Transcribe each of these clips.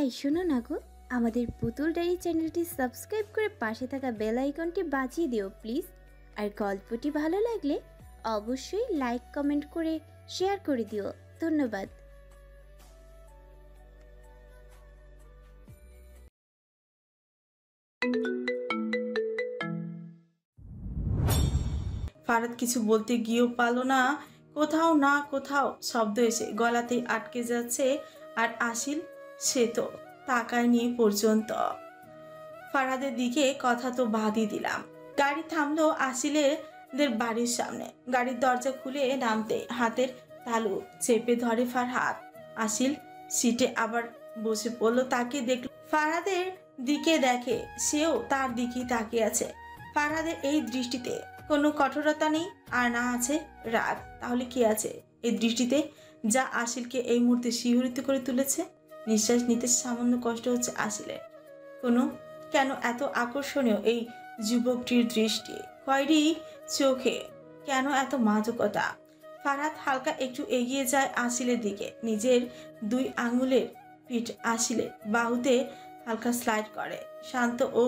এই শোনো না গো, আমাদের পুতুল ডায়েরি চ্যানেলটি সাবস্ক্রাইব করে পাশে থাকা বেল আইকনটি বাজিয়ে দিও প্লিজ। আর গল্পটি ভালো লাগলে অবশ্যই লাইক কমেন্ট করে শেয়ার করে দিও। ধন্যবাদ। ফারাদ কিছু বলতে গিয়েও পারল না, কোথাও শব্দ এসে গলাতেই আটকে যাচ্ছে। আর আসিল সে তো তাকায়নি পর্যন্ত। ফারাদের দিকে কথা তো বাদই দিলাম। গাড়ি থামলো আসিলের বাড়ির সামনে। গাড়ির দরজা খুলে নামতে হাতের তালু চেপে ধরে ফারহাদ। আসিল সিটে আবার বসে পড়ল। তাকে দেখল, ফারহাদের দিকে দেখে, সেও তার দিকেই তাকিয়ে আছে। ফারহাদের এই দৃষ্টিতে কোনো কঠোরতা নেই, আর না আছে রাগ। তাহলে কি আছে এই দৃষ্টিতে যা আসিলকে এই মুহূর্তে শিহরিত করে তুলেছে? নিঃশ্বাস নিতে সামান্য কষ্ট হচ্ছে আসিলের। কেন এত আকর্ষণীয় এই যুবকটির দৃষ্টি, খয়েরি চোখে কেন এত মাদকতা? ফারহাদ হালকা একটু এগিয়ে যায় আসিলের দিকে, নিজের 2 আঙুলের পিঠ আসিলের বাহুতে হালকা স্লাইড করে, শান্ত ও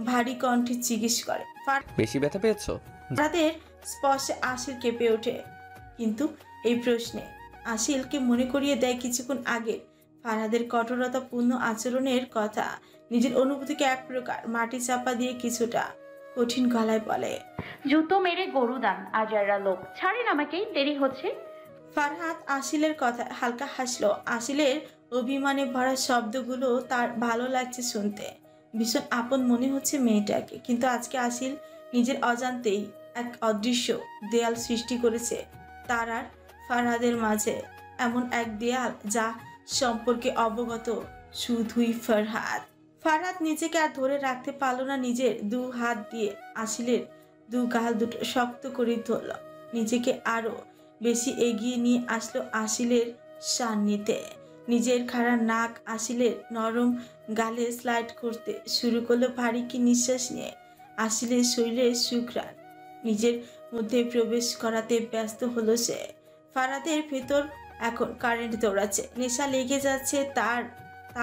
ভারী কণ্ঠে জিজ্ঞেস করে, বেশি ব্যথা পেয়েছো? ফারহাদের স্পর্শে আসিল কেঁপে ওঠে, কিন্তু এই প্রশ্নে আসিলকে মনে করিয়ে দেয় কিছুক্ষণ আগে ফারহাদের কঠোরতাপূর্ণ আচরণের কথা। নিজের অনুভূতিকে এক প্রকার মাটি চাপা দিয়ে কিছুটা কঠিন গলায় বলে, জুতো মেরে গরু দান আজাররা লোক, ছাড়েন আমাকে, দেরি হচ্ছে। ফারহাদ আসিলের কথা হালকা হাসলো। আসিলের অভিমানে ভরা শব্দগুলো তার ভালো লাগছে শুনতে, ভীষণ আপন মনে হচ্ছে মেয়েটাকে। কিন্তু আজকে আসিল নিজের অজান্তেই এক অদৃশ্য দেয়াল সৃষ্টি করেছে তার আর ফারহাদের মাঝে। এমন এক দেয়াল যা সম্পর্কে অবগত শুধুই ফারহাদ নিজেকে আর ধরে রাখতে পারল না। নিজের 2 হাত দিয়ে আসিলের 2 গাল দুটো শক্ত করে ধরল, নিজেকে আরো বেশি এগিয়ে নিয়ে আসলো আসিলের সান্নিধ্যে। নিজের খাড়া নাক আসিলের নরম গালে স্লাইড করতে শুরু করলো। ভারী কি নিঃশ্বাস নিয়ে আসিলের শরীরের সুঘ্রাণ নিজের মধ্যে প্রবেশ করাতে ব্যস্ত হলো সে। ফারহাদের ভেতর এখন কারেন্ট দৌড়াচ্ছে, নেশা লেগে যাচ্ছে তার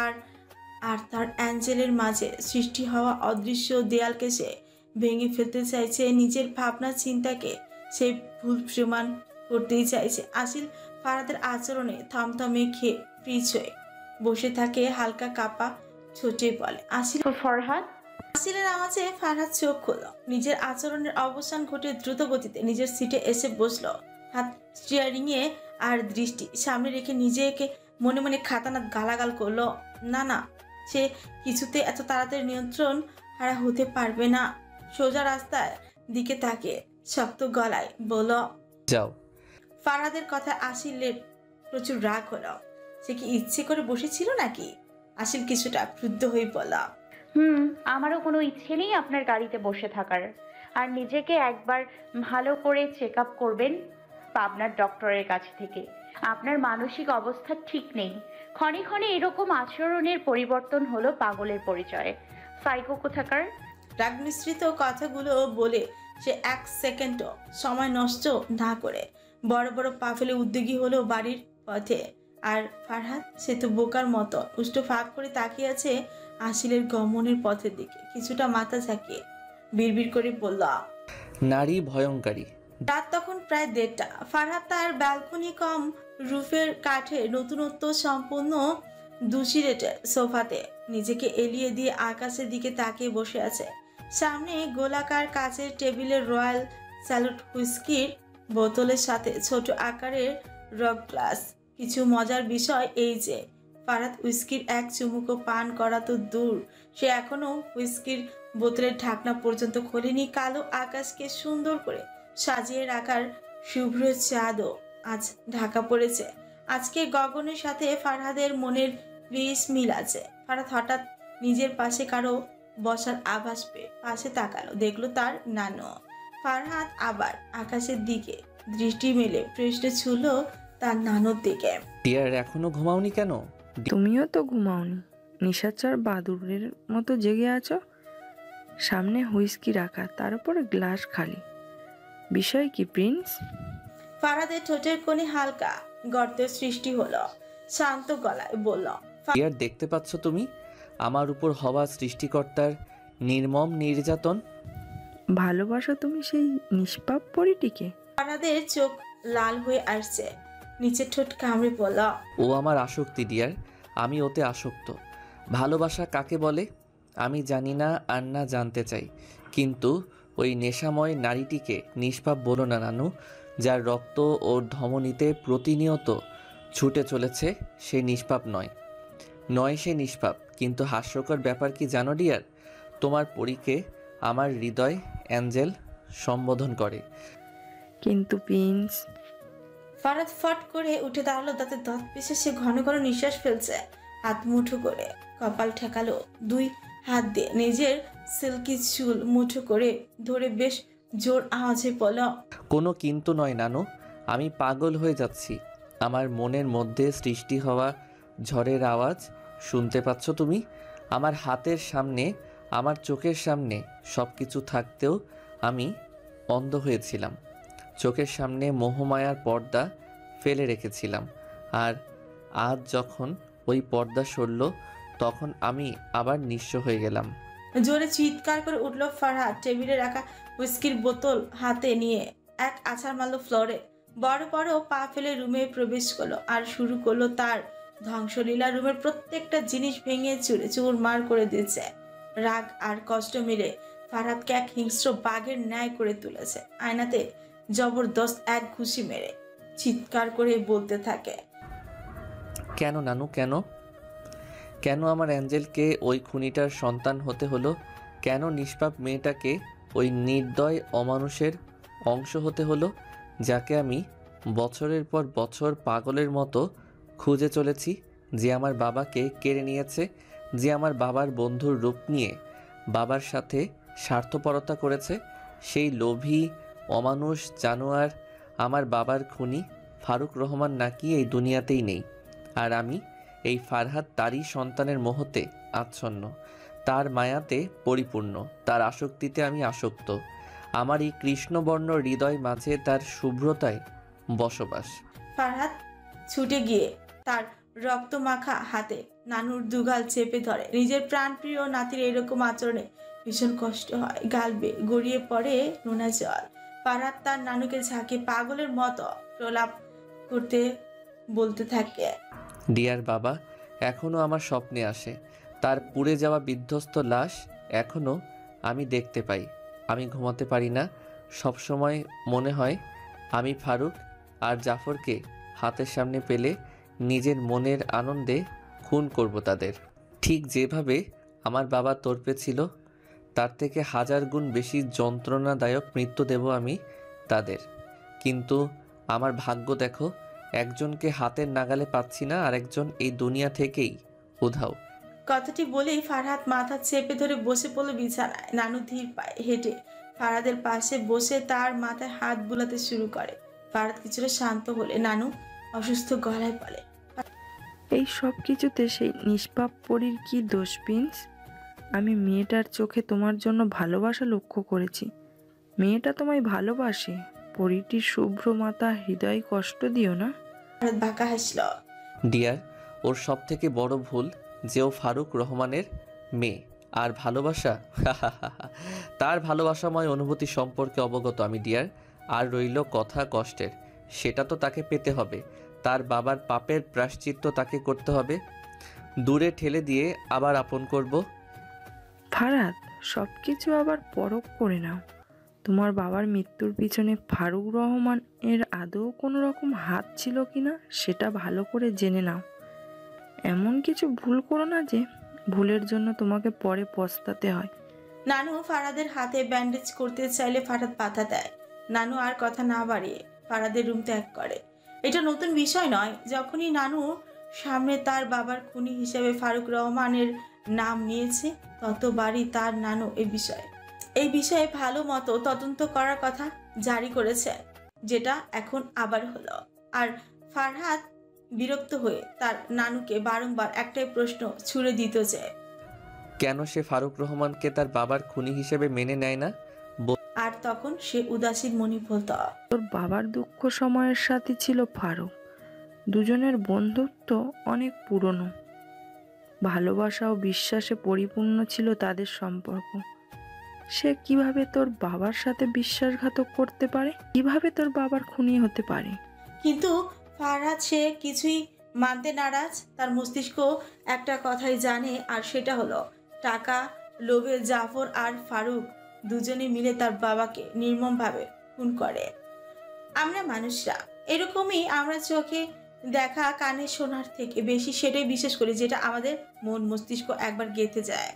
আর তার অ্যাঞ্জেলের মাঝে সৃষ্টি হওয়া অদৃশ্য দেয়ালকে সে ভেঙে ফেলতে চাইছে। নিজের ভাবনা চিন্তাকে সে ভুল প্রমাণ করতেই চাইছে। আসিল ফারহাদের আচরণে থমথমে খেয়ে ফ্রিজ হয়ে বসে থাকে, হালকা কাপা ছোটে বলে, ফরহাদ। আসিলের আওয়াজে ফারহাদ চোখ খুলল। নিজের আচরণের অবসান ঘটে দ্রুত গতিতে নিজের সিটে এসে বসলো, হাত স্টিয়ারিং এ আর দৃষ্টি সামনে রেখে নিজেকে মনে মনে খাতানাত গালাগাল করলো। না, সে কিছুতে এত তাড়াতাড়ি নিয়ন্ত্রণ হারা হতে পারবে না। সোজা রাস্তার দিকে তাকিয়ে শক্ত গলায় বলল, যাও। ফারহাদের কথা আসিলের প্রচুর রাগ হলো। সে কি ইচ্ছে করে বসেছিল নাকি? আসিল কিছুটা ক্রুদ্ধ হয়ে বলল, আমারও কোনো ইচ্ছে নেই আপনার গাড়িতে বসে থাকার। আর নিজেকে একবার ভালো করে চেক আপ করবেন পাবনার ডক্টরের কাছ থেকে। আপনার মানসিক অবস্থা ঠিক নেই। ক্ষণে ক্ষণে এরকম আচরণের পরিবর্তন হলো পাগলের পরিচয়। সাইকো কোথাকার। রাগ মিশ্রিত কথাগুলো বলে সে 1 সেকেন্ডও সময় নষ্ট না করে বড় বড় পা ফেলে উদ্যোগী হলো বাড়ির পথে। আর ফারহাদ সে তো বোকার মতো উষ্ট ফাঁক করে তাকিয়ে আছে আসিলের গমনের পথের দিকে, কিছুটা মাথা ঝাঁকিয়ে বিড়বিড় করে বলল, নারী ভয়ঙ্করী। রাত তখন প্রায় 1:30। ফারহাদ তার ব্যালকনি কম রুফের কাঠে নতুনত্ব সম্পূর্ণ দুশিরেটের সোফাতে নিজেকে এলিয়ে দিয়ে আকাশের দিকে তাকিয়ে বসে আছে। সামনে গোলাকার কাচের টেবিলে রয়্যাল স্যালুট হুইস্কির বোতলের সাথে ছোট আকারের রক গ্লাস। কিছু মজার বিষয় এই যে ফারহাদ হুইস্কির এক চুমুকও পান করা তো দূর, সে এখনো হুইস্কির বোতলের ঢাকনা পর্যন্ত খোলেনি। কালো আকাশকে সুন্দর করে সাজিয়ে রাখার শুভ্র চাঁদও আজ ঢাকা পড়েছে। আজকে গগনের সাথে ফারহাদের মনের বেশ মিল আছে। ফারহাদ হঠাৎ নিজের পাশে কারো বসার আভাস পেয়ে পাশে তাকালো, দেখলো তার নানু। ফারহাদ আবার আকাশের দিকে দৃষ্টি মেলে প্রশ্ন ছুঁল তার নানুর দিকে, ডিয়ার এখনো ঘুমাওনি কেন? তুমিও তো ঘুমাওনি, নিশাচর বাদুড়ের মতো জেগে আছো। সামনে হুইস্কি রাখা, তার উপরে গ্লাস খালি। বিষয় কি প্রিন্স? ফারহাদের ঠোঁটের কোণে হালকা গর্তের সৃষ্টি হলো। শান্ত গলায় বলল, ডিয়ার, দেখতে পাচ্ছ তুমি আমার উপর হওয়া সৃষ্টিকর্তার নির্মম নির্যাতন? ভালোবাসো তুমি সেই নিষ্পাপ পরিটিকে? ফারহাদের চোখ লাল হয়ে আসছে, নিচের ঠোঁট কামড়ে পড়ল। ও আমার আসক্তি ডিয়ার, আমি ওতে আসক্ত। ভালোবাসা কাকে বলে আমি জানি না আর না জানতে চাই, কিন্তু ওই নেশাময় নারীটিকে নিষ্পাপ বলো না নানু। যার রক্ত ওর ধমনীতে প্রতিনিয়ত ছুটে চলেছে সে নিষ্পাপ নয়। নয় সে নিষ্পাপ। কিন্তু হাস্যকর ব্যাপার কি জানো ডিয়ার, তোমার পরীকে আমার হৃদয় অ্যাঞ্জেল সম্বোধন করে। কিন্তু প্রিন্স। ফারহাদ ফট করে উঠে দাঁড়ালো, তাতে দাঁত পিষে সে ঘন ঘন নিঃশ্বাস ফেলছে। হাত মুঠো করে কপাল ঠেকালো, দুই হাত দিয়ে নিজের সিল্কি চুল মুঠো করে ধরে বেশ জোর আওয়াজে বলল, কোনো কিন্তু নয় নানু, আমি পাগল হয়ে যাচ্ছি। আমার মনের মধ্যে সৃষ্টি হওয়া ঝড়ের আওয়াজ শুনতে পাচ্ছ তুমি? আমার হাতের সামনে, আমার চোখের সামনে সব কিছু থাকতেও আমি অন্ধ হয়েছিলাম। চোখের সামনে মোহমায়ার পর্দা ফেলে রেখেছিলাম, আর আজ যখন ওই পর্দা সরল তখন আমি আবার নিঃস্ব হয়ে গেলাম। জোরে চিৎকার করে উঠল ফারহাদ। টেবিলে রাখা হুইস্কির বোতল হাতে নিয়ে এক আছাড় মারল ফ্লোরে। বড় বড় পা ফেলে রুমে প্রবেশ করলো আর শুরু করলো তার ধ্বংসলীলা। রুমের প্রত্যেকটা জিনিস ভেঙে চুরে চুরমার করে দিয়েছে। রাগ আর কষ্ট মিলে ফারহাদকে এক হিংস্র বাঘের ন্যায় করে তুলেছে। আয়নাতে জবরদস্ত এক ঘুষি মেরে চিৎকার করে বলতে থাকে, কেন নানু, কেন কেন আমার অ্যাঞ্জেলকে ওই খুনিটার সন্তান হতে হলো? কেন নিষ্পাপ মেয়েটাকে ওই নির্দয় অমানুষের অংশ হতে হলো, যাকে আমি বছরের পর বছর পাগলের মতো খুঁজে চলেছি, যে আমার বাবাকে কেড়ে নিয়েছে, যে আমার বাবার বন্ধুর রূপ নিয়ে বাবার সাথে স্বার্থপরতা করেছে? সেই লোভী অমানুষ জানোয়ার আমার বাবার খুনি ফারুক রহমান নাকি এই দুনিয়াতেই নেই, আর আমি এই ফারহাদ তারই সন্তানের মোহতে আচ্ছন্ন, তার মায়াতে পরিপূর্ণ, তার আসক্তিতে আমি আসক্ত। আমার এই কৃষ্ণবর্ণ হৃদয় মাঝে তার শুভ্রতায় বসবাস। ফারহাদ ছুটে গিয়ে তার রক্তমাখা হাতে নানুর দুগাল চেপে ধরে। নিজের প্রাণপ্রিয় নাতির এরকম আচরণে ভীষণ কষ্ট হয়, গাল বেয়ে গড়িয়ে পড়ে নোনা জল। ফারহাদ তার নানুকে ঝাঁকে পাগলের মতো প্রলাপ করতে বলতে থাকে, ডিয়ার বাবা এখনও আমার স্বপ্নে আসে, তার পুড়ে যাওয়া বিধ্বস্ত লাশ এখনও আমি দেখতে পাই। আমি ঘুমাতে পারি না, সবসময় মনে হয় আমি ফারুক আর জাফরকে হাতের সামনে পেলে নিজের মনের আনন্দে খুন করব তাদের। ঠিক যেভাবে আমার বাবা তর্পে ছিল, তার থেকে 1000 গুণ বেশি যন্ত্রণাদায়ক মৃত্যু দেব আমি তাদের। কিন্তু আমার ভাগ্য দেখো, একজনকে হাতের নাগালে পাচ্ছি না, আর একজন এই দুনিয়া থেকেই উধাও। কথাটি বলেই ফারহাদ মাথা চেপে ধরে বসে পড়ল বিছানায়। নানু ধীর পায়ে হেঁটে ফারহাদের পাশে বসে তার মাথায় হাত বুলাতে শুরু করে। ফারহাদ কিছুটা শান্ত হলে নানু অসুস্থ গলায় বলে, এই সব কিছুতে সেই নিষ্পাপ পরীর কি দোষ প্রিন্স? আমি মেয়েটার চোখে তোমার জন্য ভালোবাসা লক্ষ্য করেছি। মেয়েটা তোমায় ভালোবাসে। পরীটির শুভ্র মাথা হৃদয় কষ্ট দিও না। ফারহাদ বাঁকা হাসল। ডিয়ার, ওর সব থেকে বড় ভুল যে ও ফারুক রহমানের মেয়ে। আর ভালোবাসা, তার ভালোবাসাময় অনুভূতি সম্পর্কে অবগত আমি ডিয়ার। আর রইল কথা কষ্টের, সেটা তো তাকে পেতে হবে। তার বাবার পাপের প্রায়শ্চিত্ত তাকে করতে হবে। দূরে ঠেলে দিয়ে আবার আপন করব। ফারহাদ, সব কিছু আবার পরখ করে নাও। তোমার বাবার মৃত্যুর পিছনে ফারুক রহমান এর আদৌ কোনো রকম হাত ছিল কিনা সেটা ভালো করে জেনে নাও। এমন কিছু ভুল করো না যে ভুলের জন্য তোমাকে পরে পস্তাতে হয়। নানু ফারহাদের হাতে ব্যান্ডেজ করতে চাইলে ফারহাদ বাধা দেয়। নানু আর কথা না বাড়িয়ে ফারহাদের রুম ত্যাগ করে। এটা নতুন বিষয় নয়। যখনই নানু সামনে তার বাবার খুনি হিসেবে ফারুক রহমানের নাম নিয়েছে, ততবারই তার নানু এই বিষয়ে ভালো মতো তদন্ত করার কথা জারি করেছে, যেটা এখন আবার হলো। আর ফারহাদ বিরক্ত হয়ে তার নানুকে বারংবার একটাই প্রশ্ন ছুড়ে দিত যে, কেন সে ফারুক রহমানকে তার বাবার খুনি হিসেবে মেনে নেয় না? আর তখন সে উদাসীন মনে বলতো, তোর বাবার দুঃখ সময়ের সাথী ছিল ফারুক। দুজনের বন্ধুত্ব অনেক পুরনো। ভালোবাসা ও বিশ্বাসে পরিপূর্ণ ছিল তাদের সম্পর্ক। সে কিভাবে তোর বাবার সাথে বিশ্বাসঘাতক করতে পারে? কিভাবে তোর বাবার খুনি হতে পারে? কিন্তু ফারহাদ সে কিছুই মানতে নারাজ। তার মস্তিষ্ক একটা কথাই জানে, আর সেটা হলো টাকা লোভে জাফর আর ফারুক দুজনে মিলে তার বাবাকে নির্মমভাবে খুন করে। আমরা মানুষরা এরকমই, আমরা চোখে দেখা কানে শোনার থেকে বেশি সেটাই বিশ্বাস করি যেটা আমাদের মন মস্তিষ্ক একবার গেঁথে যায়,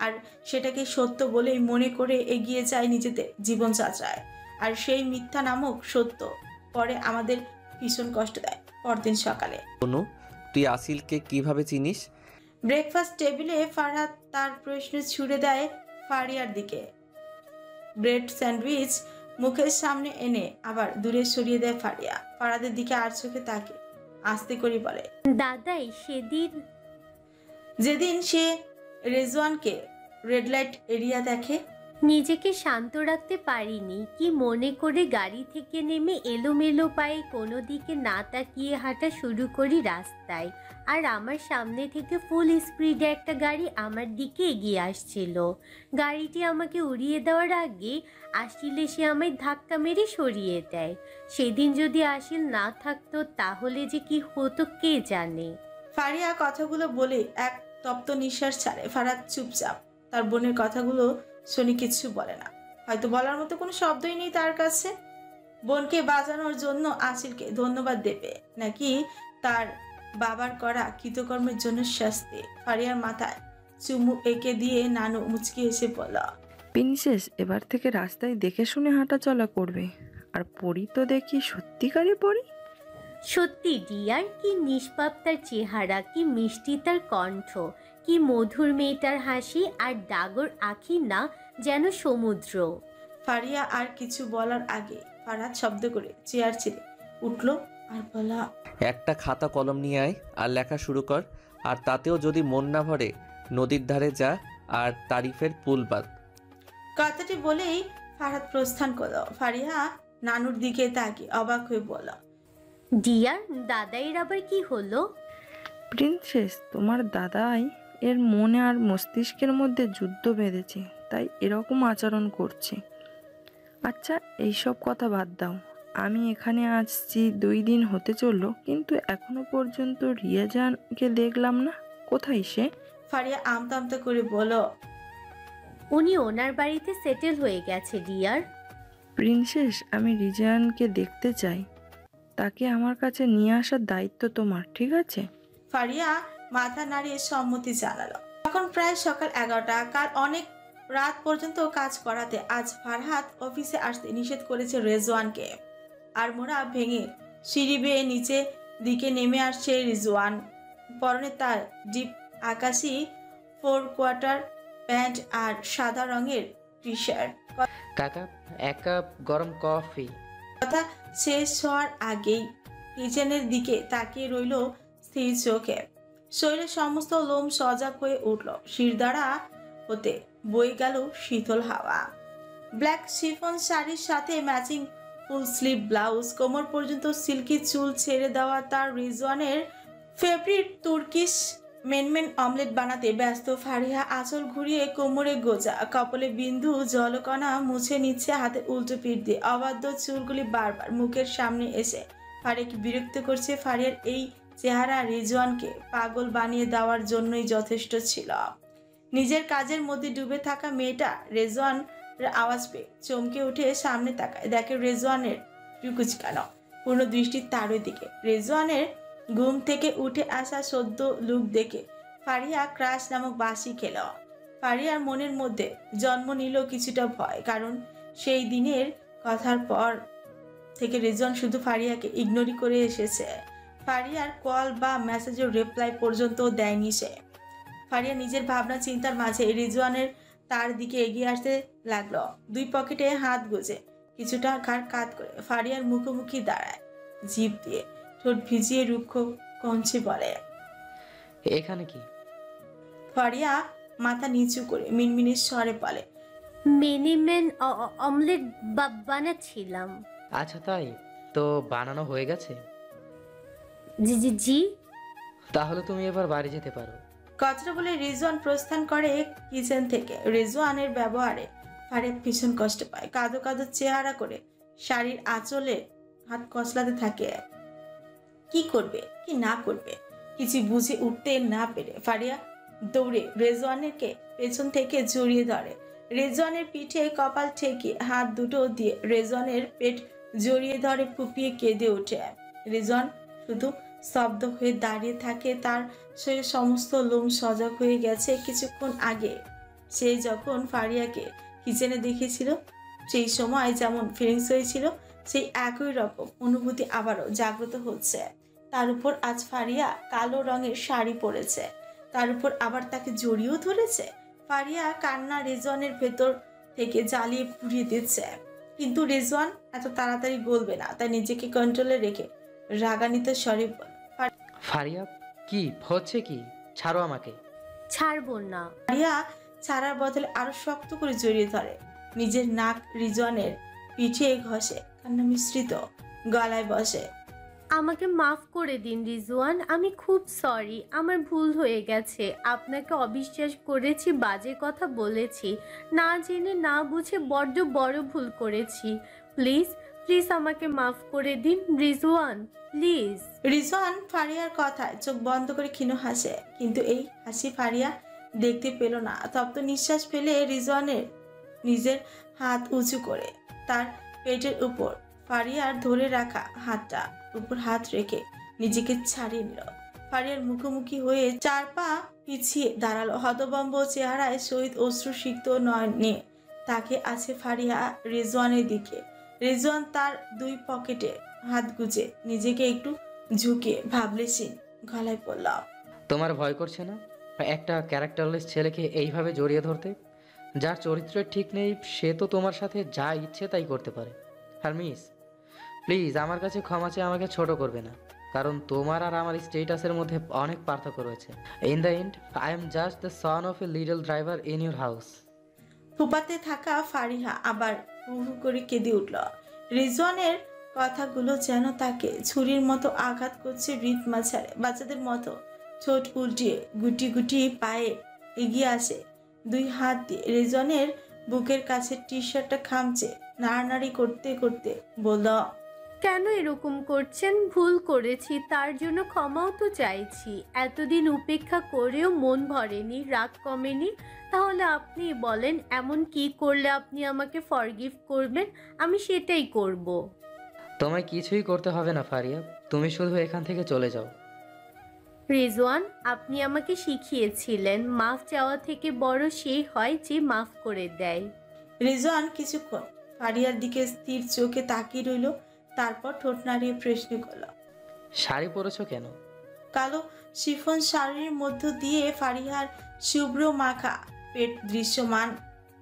আর সেটাকে সত্য বলেই মনে করে এগিয়ে যায় নিজেদের জীবনযাত্রায়। আর সেই মিথ্যা নামক সত্য পরে আমাদের ভীষণ কষ্ট দেয় পরদিন সকালে। অনু, তুই আসিলকে কিভাবে চিনিস? ব্রেকফাস্ট টেবিলে ফারহাদ তার প্রশ্ন ছুড়ে দেয় ফারিয়ার দিকে। ব্রেড স্যান্ডউইচ মুখের সামনে এনে আবার দূরে সরিয়ে দেয় ফারিয়া। ফারহাদের দিকে আর চোখে তাকে আস্তে করে বলে, দাদাই যেদিন সে রেজওয়ানকে রেড লাইট এরিয়া দেখে। নিজেকে শান্ত রাখতে পারিনি, কি মনে করে গাড়ি থেকে নেমে এলোমেলো পায়ে কোনো দিকে না তাকিয়ে হাঁটা শুরু করি রাস্তায়। আর আমার সামনে থেকে ফুল স্পিডে একটা গাড়ি আমার দিকে এগিয়ে আসছিল। গাড়িটি আমাকে উড়িয়ে দেওয়ার আগে আসিল এসে আমায় ধাক্কা মেরে সরিয়ে দেয়। সেদিন যদি আসিল না থাকতো তাহলে যে কি হতো কে জানে। ফারিয়া কথাগুলো বলে এক তপ্ত নিঃশ্বাস ছাড়ে। ফারহাদ চুপচাপ তার বোনের কথাগুলো শুনে কিছু বলে না। হয়তো বলার মতো কোনো শব্দই নেই তার কাছে। বোনকে বাঁচানোর জন্য আসিলকে ধন্যবাদ দেবে, নাকি তার বাবার করা কৃতকর্মের জন্য শাস্তি? ফারিয়ার মাথায় চুমু এঁকে দিয়ে নানু মুচকি এসে বলল, প্রিন্সেস এবার থেকে রাস্তায় দেখে শুনে হাঁটাচলা করবে। আর পরি তো দেখি সত্যিকারই পরি। সত্যি ডিয়ার, কি নিষ্পাপ তার চেহারা, কি মিষ্টি তার কণ্ঠ, কি মধুর মেয়েটার হাসি, আর ডাগর আঁখি না যেন সমুদ্র। ফারিয়া আর কিছু বলার আগে ফারহাদ শব্দ করে চেয়ার ছেড়ে উঠল আর বলল, একটা খাতা কলম নিয়ে আয় আর লেখা শুরু কর। আর তাতেও যদি মন না ভরে নদীর ধারে যা আর তারিফের পুল বাদ। কথাটি বলেই ফারহাদ প্রস্থান করল। ফারিয়া নানুর দিকে তাকিয়ে অবাক হয়ে বলল, ডিয়ার, দাদাইয়ের আবার কি হলো? প্রিন্সেস তোমার দাদাই এর মনে আর মস্তিষ্কের মধ্যে যুদ্ধ বেঁধেছে, তাই এরকম আচরণ করছে। আচ্ছা এইসব কথা বাদ দাও। আমি এখানে আসছি 2 দিন হতে চললো, কিন্তু এখনো পর্যন্ত রিয়াজানকে দেখলাম না। কোথায় সে? ফারিয়া আমতা আমতা করে বলল, উনি ওনার বাড়িতে সেটেল হয়ে গেছে ডিয়ার। প্রিন্সেস আমি রিজানকে দেখতে চাই। তাকে আমার কাছে নিয়ে আসার দায়িত্ব তোমার, ঠিক আছে? ফারিয়া মাথা নাড়িয়ে সম্মতি জানালো। তখন প্রায় সকাল 11টা। কাল অনেক রাত পর্যন্ত কাজ করাতে আজ ফারহাদ অফিসে আসতে নিষেধ করেছে রেজওয়ানকে। আর মোড়া ভেঙে সিঁড়ি বেয়ে নিচে দিকে নেমে আসছে রিজওয়ান। পরনে তার ডিপ আকাশি 4 কোয়ার্টার প্যান্ট আর সাদা রঙের টি শার্ট। কাকা 1 কাপ গরম কফি। কথা শেষ হওয়ার আগেই কিচেনের দিকে তাকিয়ে রইল স্থির চোখে। শরীরের সমস্ত লোম সজাগ হয়ে উঠল। শিরদাঁড়া হতে বয়ে গেল শীতল হাওয়া। ব্ল্যাক শিফন শাড়ির সাথে ম্যাচিং ফুল স্লিভ ব্লাউজ, কোমর পর্যন্ত সিল্কি চুল ছেড়ে দেওয়া তার রিজওয়ানের ফেভারিট তুর্কিশ মেনমেন অমলেট বানাতে ব্যস্ত। ফারিয়া আঁচল ঘুরিয়ে কোমরে গোজা, কপালে বিন্দু জলকণা মুছে নিচ্ছে হাতের উল্টো পিঠ দিয়ে। অবাধ্য চুলগুলি বারবার মুখের সামনে এসে ফারিয়াকে বিরক্ত করছে। ফারিয়ার এই চেহারা রিজওয়ানকে পাগল বানিয়ে দেওয়ার জন্যই যথেষ্ট ছিল। নিজের কাজের মধ্যে ডুবে থাকা মেয়েটা রেজওয়ানের আওয়াজ পেয়ে চমকে উঠে সামনে তাকায়, দেখে রেজওয়ানের কুচকানো পূর্ণ দৃষ্টি তার দিকে। রেজওয়ানের ঘুম থেকে উঠে আসা সদ্য লুক দেখে ফারিয়া ক্রাশ নামক বাসি খেল। ফারিয়ার মনের মধ্যে জন্ম নিল কিছুটা ভয়, কারণ সেই দিনের কথার পর থেকে রেজওয়ান শুধু ফারিয়াকে ইগনোরই করে এসেছে। ফারিয়ার কল বা মেসেজের রিপ্লাই পর্যন্ত দেয়নি সে। ফারিয়া নিজের ভাবনা চিন্তার মাঝে রিজওয়ানের তার দিকে এগিয়ে আসতে লাগলো। 2 পকেটে হাত গুজে কিছুটা ঘাড় কাত করে ফারিয়ার মুখোমুখি দাঁড়ায়। জিভ দিয়ে ঠোঁট ভিজিয়ে রুক্ষ কঞ্চে বলে, এখানে কি? ফারিয়া মাথা নিচু করে মিনমিনের স্বরে বলে, মেনিমেন অমলেট বানাচ্ছিলাম। আচ্ছা তাই তো, বানানো হয়ে গেছে? জি জি জি। তাহলে তুমি এবার বাড়ি যেতে পারো। কথাটা বলে রিজওয়ান প্রস্থান করে কিচেন থেকে। রিজওয়ানের ব্যবহারে ফারিয়া ভীষণ কষ্ট পায়। কাঁদো কাঁদো চেহারা করে শাড়ির আঁচলে হাত কসলাতে থাকে। কি করবে কি না করবে কিছু বুঝে উঠতে না পেরে ফারিয়া দৌড়ে রেজওয়ানকে পেছন থেকে জড়িয়ে ধরে। রেজওয়ানের পিঠে কপাল ঠেকে হাত দুটো দিয়ে রেজওয়ানের পেট জড়িয়ে ধরে, ফুপিয়ে কেঁদে ওঠে। রেজওয়ান শুধু স্তব্ধ হয়ে দাঁড়িয়ে থাকে। তার শরীরে সমস্ত লোম সজাগ হয়ে গেছে। কিছুক্ষণ আগে সে যখন ফারিয়াকে কিচেনে দেখেছিল, সেই সময় যেমন ফিলিংস হয়েছিল, সেই একই রকম অনুভূতি আবারও জাগ্রত হচ্ছে। তার উপর আজ ফারিয়া কালো রঙের শাড়ি পরেছে, তার উপর আবার তাকে জড়িয়েও ধরেছে। ফারিয়া কান্না রেজওয়ানের ভেতর থেকে জ্বালিয়ে পুড়িয়ে দিচ্ছে, কিন্তু রেজওয়ান এত তাড়াতাড়ি গলবে না। তাই নিজেকে কন্ট্রোলে রেখে রাগান্বিত স্বরে ফারিয়া কি হচ্ছে কি? ছাড়ো আমাকে। ছাড়বো না। ফারিয়া ছাড়ার বদলে আরো শক্ত করে জড়িয়ে ধরে। নিজের নাক রিজওয়ানের পিঠে ঘষে, কান্না মিশ্রিত গলায় বসে। আমাকে মাফ করে দিন রিজওয়ান, আমি খুব সরি, আমার ভুল হয়ে গেছে। আপনাকে অবিশ্বাস করেছি, বাজে কথা বলেছি, না জেনে না বুঝে বড্ড বড় ভুল করেছি। প্লিজ প্লিজ আমাকে মাফ করে দিন রিজওয়ান, প্লিজ। রিজওয়ান ফারিয়ার কথায় চোখ বন্ধ করে ক্ষীণ হাসে, কিন্তু এই হাসি ফারিয়া দেখতে পেল না। তপ্ত নিঃশ্বাস ফেলে রিজওয়ানের নিজের হাত উঁচু করে তার পেটের উপর ফারিয়ার ধরে রাখা হাতটা উপর হাত রেখে নিজেকে ছাড়িয়ে নিল। ফারিয়ার মুখোমুখি হয়ে 4 পা পিছিয়ে দাঁড়ালো। হতভম্ব চেহারায় শহীদ অশ্রুসিক্ত নয়ন নিয়ে তাকে আছে ফারিয়া রেজওয়ানের দিকে। রেজওয়ান তার 2 পকেটে হাত গুজে নিজেকে একটু ঝুঁকে ভাবলেশীন গলায় পড়ল, তোমার ভয় করছে না একটা ক্যারেক্টারলেস ছেলেকে এইভাবে জড়িয়ে ধরতে? যার চরিত্রের ঠিক নেই সে তো তোমার সাথে যা ইচ্ছে তাই করতে পারে। আর মিস, প্লিজ আমার কাছে ক্ষমা চেয়ে আমাকে ছোট করবে না, কারণ তোমার আর আমার স্টেটাসের মধ্যে অনেক পার্থক্য রয়েছে। In the end I am just the son of a little driver in your house. ফুপাতে থাকা ফারিহা আবার হু হু করে কেঁদে উঠল। রিজওয়ানের কথাগুলো যেন তাকে ছুরির মতো আঘাত করছে হৃদ মাঝারে। বাচ্চাদের মতো ঠোঁট উল্টিয়ে গুটি গুটি পায়ে এগিয়ে আসে, 2 হাত দিয়ে রিজওয়ানের বুকের কাছে টি শার্টটা খামচে নাড়ানাড়ি করতে করতে বলল, কেন এরকম করছেন? ভুল করেছি, তার জন্য ক্ষমাও তো চাইছি। এতদিন উপেক্ষা করেও মন ভরেনি, রাগ কমেনি। তাহলে আপনি বলেন, এমন কি করলে আপনি আমাকে ফরগিভ করবেন? আমি সেটাই করব। তোমায় কিছুই করতে হবে না ফারিয়া, তুমি শুধু এখান থেকে চলে যাও। রিজওয়ান, আপনি আমাকে শিখিয়েছিলেন মাফ চাওয়া থেকে বড় সেই হয় যে মাফ করে দেয়। রিজওয়ান কিছুক্ষণ ফারিয়ার দিকে স্থির চোখে তাকিয়ে রইল, তারপর ঠোঁট নাড়িয়ে প্রশ্ন করল, শাড়ি পরেছো কেন? কালো শিফন শাড়ির মধ্য দিয়ে ফারিহার শুভ্র মাখা পেট দৃশ্যমান।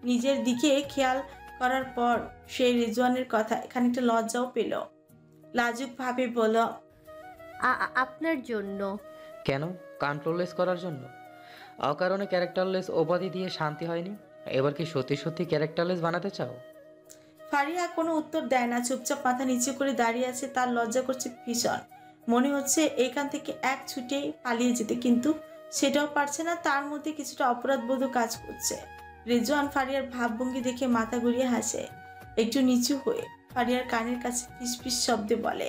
নিজের দিকে খেয়াল করার পর সে রিজওয়ানের কথায় খানিকটা লজ্জাও পেল। লাজুক ভাবে বলল, আপনার জন্য। কেন? কন্ট্রোললেস করার জন্য? অকারণে ক্যারেক্টারলেস উপাধি দিয়ে শান্তি হয়নি, এবার কি সত্যি সত্যি ক্যারেক্টারলেস বানাতে চাও? ফারিহা কোনো উত্তর দেয় না, চুপচাপ মাথা নিচু করে দাঁড়িয়ে আছে। তার লজ্জা করছে ভীষণ, মনে হচ্ছে এখান থেকে এক ছুটে পালিয়ে যেতে, কিন্তু সেটাও পারছে না। তার মধ্যে কিছুটা অপরাধবোধও কাজ করছে। রিজওয়ান ফারিয়ার ভাবভঙ্গি দেখে মাথা ঘুরিয়ে হাসে, একটু নিচু হয়ে ফারিয়ার কানের কাছে ফিসফিস শব্দে বলে,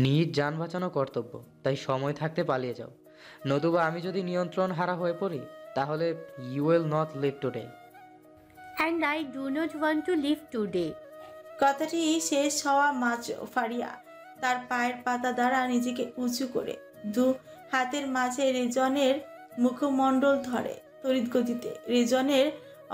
নিজ যান বাঁচানো কর্তব্য, তাই সময় থাকতে পালিয়ে যাও, নতুবা আমি যদি নিয়ন্ত্রণ হারা হয়ে পড়ি তাহলে you will not live today. And I do not want to live today. কথাটি শেষ হওয়া মাত্র ফারিয়া তার পায়ের পাতা দ্বারা নিজেকে উঁচু করে 2 হাতের মাঝে রিজওয়ানের মুখমণ্ডল ধরে তড়িৎ গতিতে রিজওয়ানের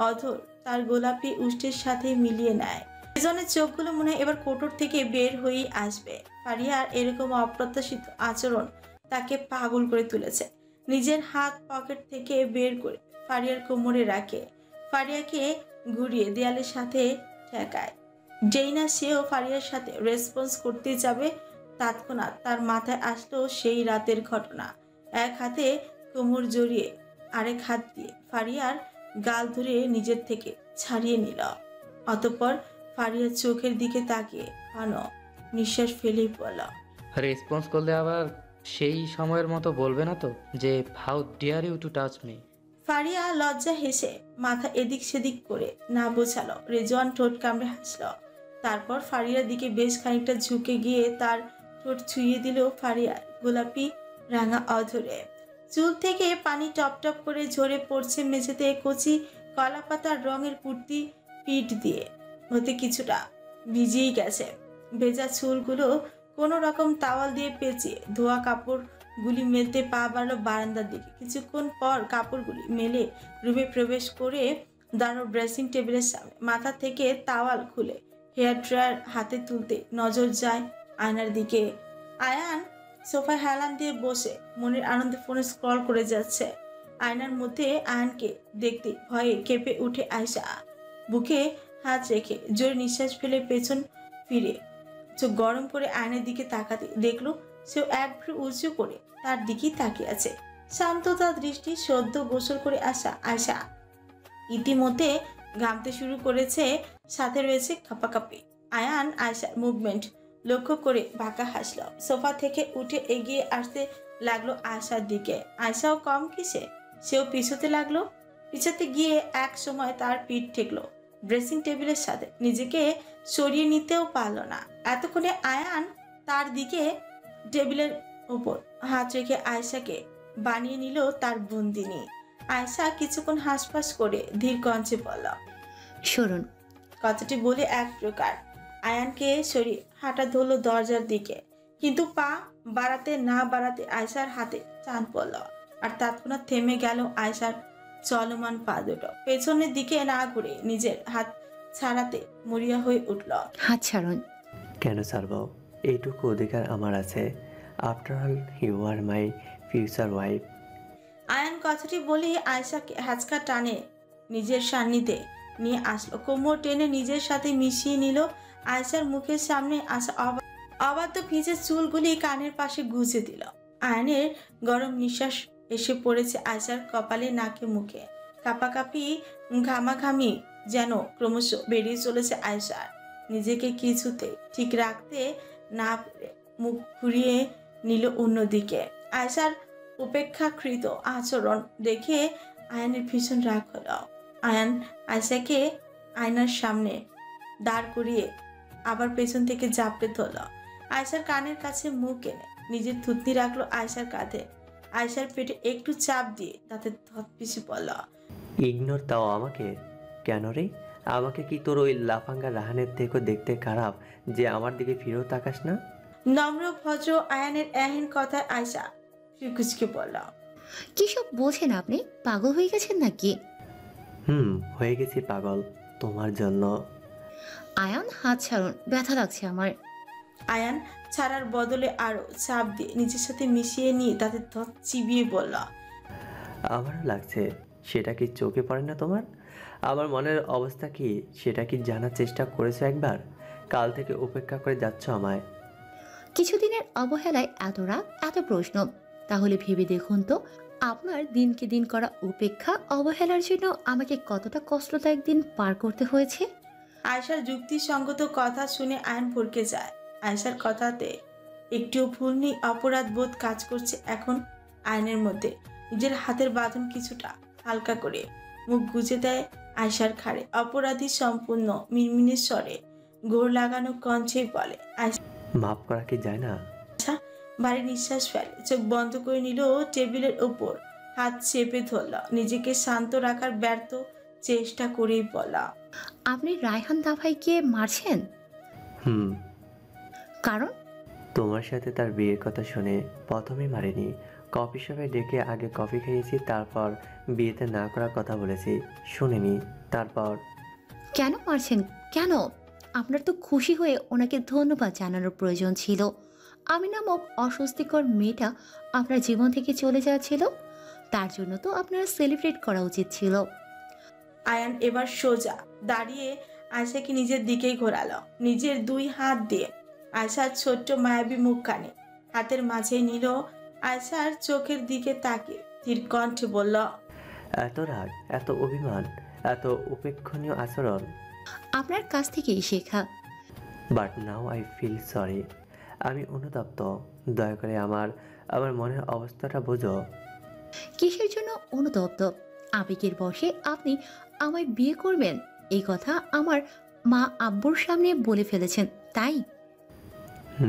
অধর তার গোলাপি উষ্ঠের সাথে মিলিয়ে নেয়। রিজওয়ানের চোখগুলো মনে হয় এবার কোটর থেকে বের হয়েই আসবে। ফারিয়ার এরকম অপ্রত্যাশিত আচরণ তাকে পাগল করে তুলেছে। নিজের হাত পকেট থেকে বের করে ফারিয়ার কোমরে রাখে, ফারিয়াকে ঘুরিয়ে দেয়ালের সাথে ঠেকায়। যেই না সেও ফারিয়ার সাথে রেসপন্স করতে যাবে, তৎক্ষণাৎ তার মাথায় আসলো সেই রাতের ঘটনা। এক হাতে কোমর জড়িয়ে আরেক হাত দিয়ে ফারিয়ার গাল ধরে নিজের থেকে ছাড়িয়ে নিল। অতঃপর ফারিয়ার চোখের দিকে তাকিয়ে ঘন নিঃশ্বাস ফেলেই বলল, রেসপন্স করলে আবার সেই সময়ের মতো বলবে না তো যে how dare you to touch me? Faria লজ্জা হেসে মাথা এদিক সেদিক করে না বোঝালো। রেজওয়ান ঠোঁট কামড়ে হাসল। তারপর ফারিয়ার দিকে বেশ খানিকটা ঝুঁকে গিয়ে তার ঠোঁট ছুঁয়ে দিল ফারিয়ার গোলাপি রাঙা অধরে। চুল থেকে পানি টপ টপ করে ঝরে পড়ছে মেঝেতে। কচি কলা পাতার রঙের কুর্তি পিঠ দিয়ে হতে কিছুটা ভিজিয়েই গেছে। ভেজা চুলগুলো কোনো রকম তাওয়াল দিয়ে পেঁচিয়ে ধোয়া কাপড়গুলি মেলতে পা বাড়ল বারান্দার দিকে। কিছুক্ষণ পর কাপড়গুলি মেলে রুমে প্রবেশ করে দাঁড়ো ড্রেসিং টেবিলের সামনে। মাথা থেকে তাওয়াল খুলে হেয়ার ড্রায়ার হাতে তুলতে নজর যায় আয়নার দিকে। আয়ান সোফায় হেলান দিয়ে বসে মনের আনন্দে ফোনে স্ক্রল করে যাচ্ছে। আয়নার মধ্যে আয়ানকে দেখতে ভয়ে কেঁপে উঠে আয়শা। বুকে হাত রেখে জোরে নিঃশ্বাস ফেলে পেছন ফিরে চোখ গরম করে আয়নার দিকে তাকাতে দেখলো সেও এক ভ্রু উঁচু করে তার দিকেই তাকিয়ে আছে। শান্ততা দৃষ্টি সদ্য গোসল করে আসা আয়শা ইতিমধ্যে ঘামতে শুরু করেছে, সাথে রয়েছে কাঁপাকাঁপি। আয়ান আয়শার মুভমেন্ট লক্ষ্য করে বাঁকা হাসল। সোফা থেকে উঠে এগিয়ে আসতে লাগলো আয়শার দিকে। আয়শাও কম কিসে, সেও পিছোতে লাগলো। পিছাতে গিয়ে এক সময় তার পিঠ ঠেকলো ড্রেসিং টেবিলের সাথে। নিজেকে সরিয়ে নিতেও পারল না। এতক্ষণে আয়ান তার দিকে টেবিলের উপর হাত রেখে আয়শাকে বানিয়ে নিল তার বন্দিনী। আয়শা কিছুক্ষণ হাঁসফাঁস করে ধীর কণ্ঠে বলল, সরুন। কথাটি বলে এক প্রকার আয়ানকে সরিয়ে হাঁটা ধরল দরজার দিকে। কিন্তু পা বাড়াতে না বাড়াতে আয়শার হাতে টান পড়ল, আর তৎক্ষণাৎ থেমে গেল আয়শার চলমান পা দুটো। পেছনের দিকে না ঘুরে নিজের হাত ছাড়াতে মরিয়া হয়ে উঠল। হাত ছাড়ুন। কেন ছাড়ব? এইটুকু অধিকার আমার আছে। After all you are my future wife. Ayan কথাটি বলেই আয়শাকে হ্যাচকা টানে নিজের সান্নিধ্যে নিয়ে আসলো। কোমর টেনে নিজের সাথে মিশিয়ে নিল। আয়শার মুখের সামনে আসা অবাধ্য ভিজে চুলগুলি কানের পাশে গুঁজে দিল। আয়নের গরম নিঃশ্বাস এসে পড়েছে আয়শার কপালে, নাকে, মুখে। কাঁপাকাঁপি ঘামাঘামি যেন ক্রমশ বেরিয়ে চলেছে আয়শার। নিজেকে কিছুতে ঠিক রাখতে না পেরে মুখ ঘুরিয়ে নিল অন্যদিকে। আয়শার উপেক্ষাকৃত আচরণ দেখে আয়ানের ভীষণ রাগ হলো। আয়ান আয়শাকে আয়নার সামনে দাঁড় করিয়ে আবার পেছন থেকে জাপটে ধরল। আয়শার কানের কাছে মুখ এনে নিজের থুতনি রাখলো আয়শার কাঁধে। আয়শার পেটে একটু চাপ দিয়ে তাতে ধপ পিছিয়ে পড়ল। ইগনোর দাও আমাকে? কেন রে? আমাকে কি তোর ওই লাফাঙ্গা রাহানের থেকেও দেখতে খারাপ যে আমার দিকে ফিরেও তাকাস না? নম্র ভদ্র আয়ানের এহেন কথায় আয়শা ফিকুচকে বলল, কি সব বলছেন আপনি? পাগল হয়ে গেছেন নাকি? হয়ে গেছি পাগল তোমার জন্য। আয়ান হাত ছাড়ুন, ব্যথা লাগছে আমার। আয়ান ছাড়ার বদলে আরো চাপ দিয়ে নিজের সাথে মিশিয়ে নিয়ে তাতে ধপ চিবিয়ে বলল, আমারও লাগছে। সেটা কি চোখে পড়ে না তোমার? আমার মনের অবস্থা কি সেটা কি জানার চেষ্টা করেছো একবার? কাল থেকে উপেক্ষা করে যাচ্ছ আমায়। কিছুদিনের অবহেলায় এত রাগ, এত প্রশ্ন। তাহলে ভেবে দেখুন তো, আপনার দিনকে দিন করা উপেক্ষা, অবহেলার জন্য আমাকে কতটা কষ্টদায়ক দিন পার করতে হয়েছে। আয়শার যুক্তিসঙ্গত কথা শুনে আয়ন ভরকে যায়। আয়শার কথাতে একটুও ভুল নেই। অপরাধ বোধ কাজ করছে এখন আয়নের মধ্যে। নিজের হাতের বাঁধন কিছুটা হালকা করে মুখ গুজে দেয় আয়শার ঘাড়ে। অপরাধী সম্পূর্ণ মিনমিনে স্বরে ঘোর লাগানো কণ্ঠে বলে, আয়শা মাফ করা কি যায় না? ভারী নিঃশ্বাস ফেলে, চোখ বন্ধ করে নিল। টেবিলের উপর হাত চেপে ধরল। নিজেকে শান্ত রাখার ব্যর্থ চেষ্টা করেই বলা, আপনি রায়হান দাভাইকে মারছেন? কারণ? তোমার সাথে তার বিয়ের কথা শুনে প্রথমে মারিনি। কফি শপে ডেকে আগে কফি খেয়েছি, তারপর বিয়েতে না করার কথা বলেছি, শুনিনি। তারপর কেন মারছেন? কেন? আপনার তো খুশি হয়ে ওনাকে ধন্যবাদ জানানোর প্রয়োজন ছিল। আমি নামক অস্বস্তিকর মেয়েটা আপনার জীবন থেকে চলে যাচ্ছিল, তার জন্য তো আপনার সেলিব্রেট করা উচিত ছিল। আয়ান এবার সোজা দাঁড়িয়ে আয়শাকে নিজের দিকেই ঘোরালো। নিজের দুই হাত দিয়ে আয়শার ছোট্ট মায়াবী মুখখানে হাতের মাঝে নিল। আয়শার চোখের দিকে তাকিয়ে ধীর কণ্ঠে বলল, এত রাগ, এত অভিমান, এত উপেক্ষণীয় আচরণ আপনার কাছ থেকেই শেখা। But now I feel sorry. আমি অনুতপ্ত। দয়া করে আমার আমার মনের অবস্থাটা বোঝো। কিসের জন্য অনুতপ্ত? আবেগের বশে আপনি আমায় বিয়ে করবেন এই কথা আমার মা আব্বুর সামনে বলে ফেলেছেন, তাই?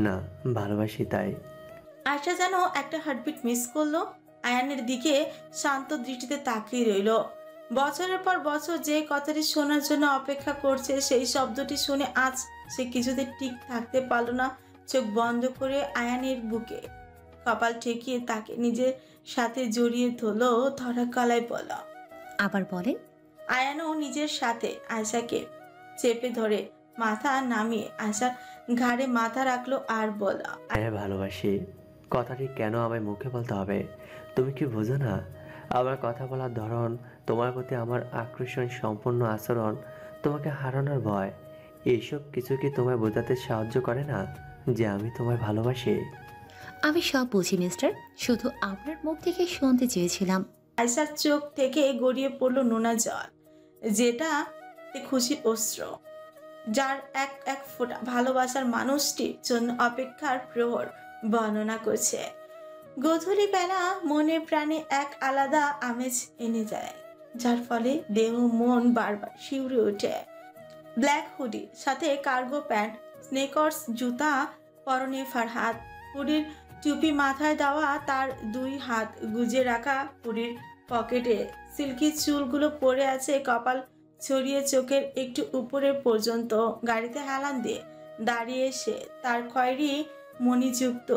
না, ভালোবাসি তাই। আয়শা যেন একটা হার্টবিট মিস করলো। আয়ানের দিকে শান্ত দৃষ্টিতে তাকিয়ে রইল। বছরের পর বছর যে কথাটি শোনার জন্য অপেক্ষা করছে, সেই শব্দটি শুনে আজ সে কিছুতে ঠিক থাকতে পারল না। চোখ বন্ধ করে আয়ানের বুকে কপাল ঠেকিয়ে তাকে নিজের সাথে জড়িয়ে ধরলো, ধরা গলায় বলল, আবার বলেন। আয়ানও নিজের সাথে আয়শাকে চেপে ধরে মাথা নামিয়ে আয়শার ঘাড়ে মাথা রাখলো আর বলল, হ্যাঁ ভালোবাসি। কথাটি কেন আমায় মুখে বলতে হবে? তুমি কি বোঝো না? আমার কথা বলার ধরন, তোমার প্রতি আমার আকর্ষণ, সম্পূর্ণ আচরণ, তোমাকে হারানোর ভয়, এইসব কিছু কি তোমায় বোঝাতে সাহায্য করে না যে আমি তোমায় ভালোবাসি? আমি সব বুঝি মিস্টার, শুধু আপনার মুখ থেকে শুনতে চেয়েছিলাম। আয়শার চোখ থেকে গড়িয়ে পড়লো নোনা জল, যেটা খুশির অস্ত্র, যার এক এক ফোঁটা ভালোবাসার মানুষটির জন্য অপেক্ষার প্রহর বর্ণনা করছে। গোধূলি বেলা মনে প্রাণে এক আলাদা আমেজ এনে যায়, যার ফলে দেহ মন বারবার শিউরে ওঠে। ব্ল্যাক হুডি সাথে কার্গো প্যান্ট, স্নেকার্স জুতা পরনে ফারহাদ, হুডির টুপি মাথায় দেওয়া, তার দুই হাত গুজে রাখা, হুডির পকেটে সিল্কি চুলগুলো পড়ে আছে, কপাল ছড়িয়ে চোখের একটু উপরের পর্যন্ত। গাড়িতে হেলান দিয়ে দাঁড়িয়ে সে তার খয়েরি মণিযুক্ত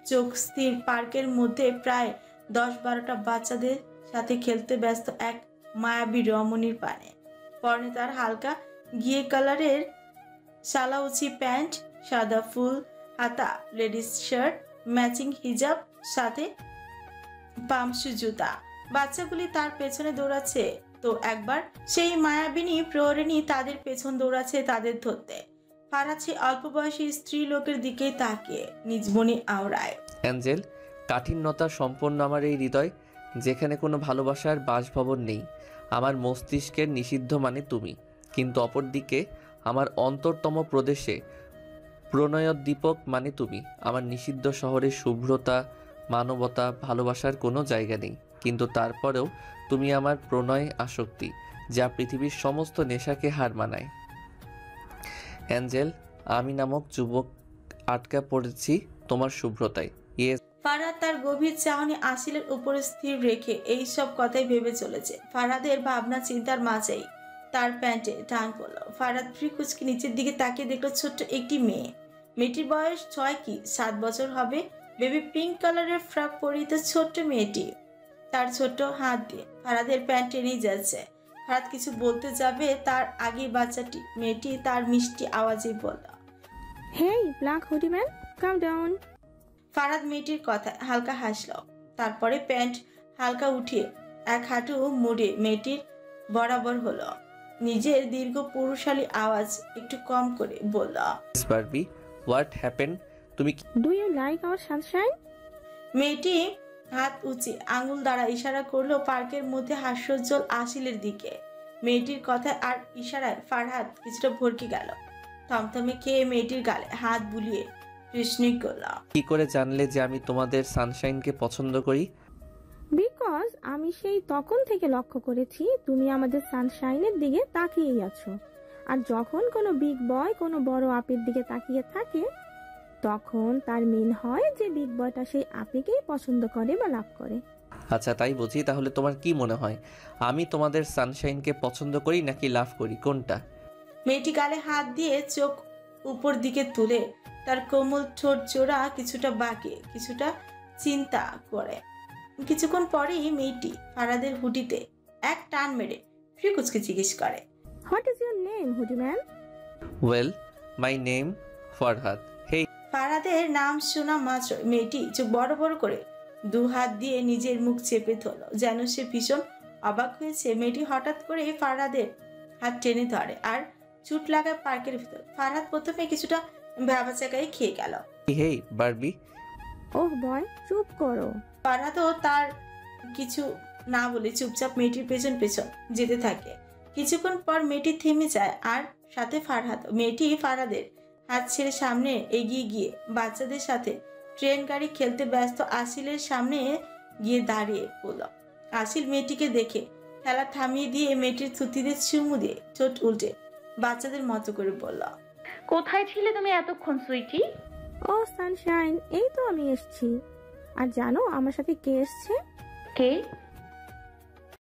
চোখ স্থির পার্কের মধ্যে প্রায় 10-12টা বাচ্চাদের সাথে খেলতে ব্যস্ত এক মায়াবী রমণীর পানে। পরনে তার হালকা ঘিয়ে কালারের সালাউচি প্যান্ট, সাদা ফুল হাতা লেডিস শার্ট, ম্যাচিং হিজাব, সাথে পামশু জুতা। বাচ্চাগুলি তার পেছনে দৌড়াচ্ছে, তো একবার সেই মায়াবিনী প্রহরিণী তাদের পেছন দৌড়াচ্ছে তাদের ধরতে। ফারাচ্ছি অল্প বয়সী স্ত্রী লোকের দিকেই তাকিয়ে নিজ মনে আওড়ায়, অ্যাঞ্জেল, কাঠিন্যতা সম্পন্ন আমার এই হৃদয়, যেখানে কোনো ভালোবাসার বাসভবন নেই। আমার মস্তিষ্কের নিষিদ্ধ মানে তুমি, কিন্তু অপরদিকে আমার অন্তরতম প্রদেশে প্রণয়োদ্দীপক মানে তুমি। আমার নিষিদ্ধ শহরের শুভ্রতা, মানবতা, ভালোবাসার কোনো জায়গা নেই, কিন্তু তারপরেও তুমি আমার প্রণয় আসক্তি, যা পৃথিবীর সমস্ত নেশাকে হার মানায়। অ্যাঞ্জেল, আমি নামক যুবক আটকা পড়েছি তোমার শুভ্রতায়। ফারহাদ তার গভীর চাহনি আসিলের উপরে স্থির রেখে এই সব কথাই ভেবে চলেছে। ফারহাদের ভাবনা চিন্তার মাঝেই তার প্যান্টে টান পড়ল। ফারহাদ ফ্রিকুচকে নিচের দিকে তাকিয়ে দেখলো ছোট্ট একটি মেয়ে। মেয়েটির বয়স 6 কি 7 বছর হবে। বেবি পিঙ্ক কালারের ফ্রক পরিহিত ছোট্ট মেয়েটি তার ছোট্ট হাত দিয়ে ফারহাদের প্যান্ট টেনেই যাচ্ছে। ফারহাদ কিছু বলতে যাবে, তার আগে মেয়েটি তার মিষ্টি আওয়াজে বলল, হেই ব্ল্যাক হুডি ম্যান, কাম ডাউন। ফারহাদ মেয়েটির কথায় হালকা হাসল, তারপরে প্যান্ট হালকা উঠিয়ে এক হাঁটু মুড়ে মেয়েটির বরাবর হলো। নিজের দীর্ঘ পুরুষালী আওয়াজ একটু কম করে বলল, বারবি, হোয়াট হ্যাপেন? তুমি do you like our sunshine? মেয়েটি হাত উঁচে আঙুল দ্বারা ইশারা করলো পার্কের মধ্যে হাস্যোজ্জ্বল আসিলের দিকে। মেয়েটির কথায় আর ইশারায় ফারহাদ কিছুটা ভরকে গেল। থমথমে খেয়ে মেয়েটির গালে হাত বুলিয়ে কৃষ্ণিক করল, কি করে জানলে যে আমি তোমাদের সানশাইনকে পছন্দ করি? বিকজ আমি সেই তখন থেকে লক্ষ্য করেছি তুমি আমাদের সানশাইনের দিকে তাকিয়েই আছো, আর যখন কোনো বিগ বয় কোনো বড় আপের দিকে তাকিয়ে থাকে তখন তার মিন হয় যে বিগ বয়টা সেই আপেকেই পছন্দ করে বা লাভ করে। আচ্ছা, তাই বুঝি। তাহলে তোমার কি মনে হয়, আমি তোমাদের সানশাইনকে পছন্দ করি নাকি লাভ করি, কোনটা? মেয়েটি গালে হাত দিয়ে চোখ উপর দিকে তুলে তার কোমল ঠোঁট জোড়া কিছুটা বাঁকিয়ে কিছুটা চিন্তা করে। কিছুক্ষণ পরেই মেয়েটি ফারহাদের হুডিতে এক টান মেরে ফ্রিকুচকে জিজ্ঞেস করে, what is your name hoodie man? Well, my name Farhad. Hey. ফারহাদের নাম শোনা মাত্র মেয়েটি চোখ বড় বড় করে 2 হাত দিয়ে নিজের মুখ চেপে ধরল, যেন সে ভীষণ অবাক হয়েছে। মেয়েটি হঠাৎ করে ফারহাদের হাত টেনে ধরে আর চুট লাগায় পার্কের ভিতর। ফারহাদ প্রথমে কিছুটা ভ্যাবাচাকাই খেয়ে গেল। হেই বারবি। ওহ বয়, চুপ করো। ফারহাদও তার কিছু না বলে চুপচাপ মেয়েটির পেছন পেছন যেতে থাকে। কিছুক্ষণ পর মেয়েটি থেমে যায় আর সাথে ফারহাদ। মেয়েটি ফারহাদের হাত ছেড়ে সামনে এগিয়ে গিয়ে বাচ্চাদের সাথে ট্রেন গাড়ি খেলতে ব্যস্ত আসিলের সামনে গিয়ে দাঁড়িয়ে পড়ল। আসিল মেয়েটিকে দেখে খেলা থামিয়ে দিয়ে মেয়েটির থুতিতে চুমু দিয়ে ঠোঁট উল্টে বাচ্চাদের মতো করে বলল, কোথায় ছিলে তুমি এতক্ষণ সুইটি? ও সানশাইন, এই তো আমি এসছি। আর জানো আমার সাথে কে এসছে? কে?